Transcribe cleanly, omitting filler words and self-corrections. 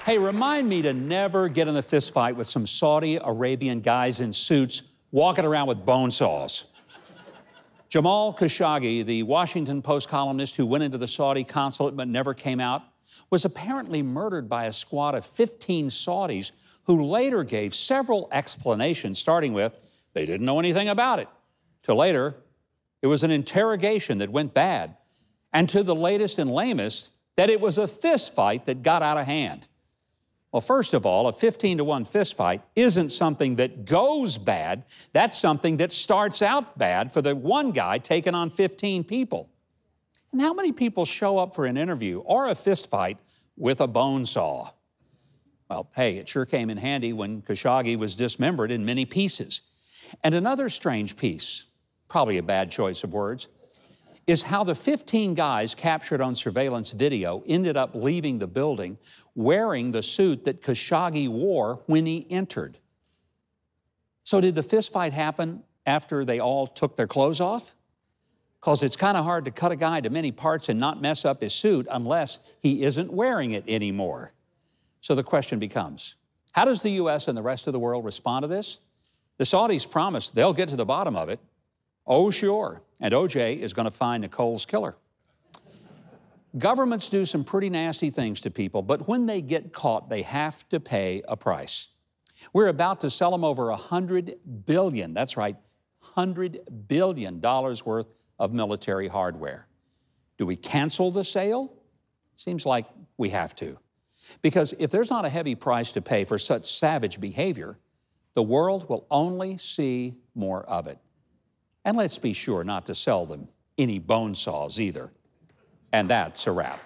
Hey, remind me to never get in a fist fight with some Saudi Arabian guys in suits walking around with bone saws. Jamal Khashoggi, the Washington Post columnist who went into the Saudi consulate but never came out, was apparently murdered by a squad of 15 Saudis who later gave several explanations, starting with, they didn't know anything about it, to later, it was an interrogation that went bad, and to the latest and lamest, that it was a fist fight that got out of hand. Well, first of all, a 15-to-1 fist fight isn't something that goes bad. That's something that starts out bad for the one guy taking on 15 people. And how many people show up for an interview or a fist fight with a bone saw? Well, hey, it sure came in handy when Khashoggi was dismembered in many pieces. And another strange piece, probably a bad choice of words, is how the 15 guys captured on surveillance video ended up leaving the building wearing the suit that Khashoggi wore when he entered. So did the fist fight happen after they all took their clothes off? Because it's kind of hard to cut a guy to many parts and not mess up his suit unless he isn't wearing it anymore. So the question becomes, how does the U.S. and the rest of the world respond to this? The Saudis promised they'll get to the bottom of it. Oh, sure. And OJ is going to find Nicole's killer. Governments do some pretty nasty things to people, but when they get caught, they have to pay a price. We're about to sell them over $100 billion, that's right, $100 billion worth of military hardware. Do we cancel the sale? Seems like we have to. Because if there's not a heavy price to pay for such savage behavior, the world will only see more of it. And let's be sure not to sell them any bone saws either. And that's a wrap.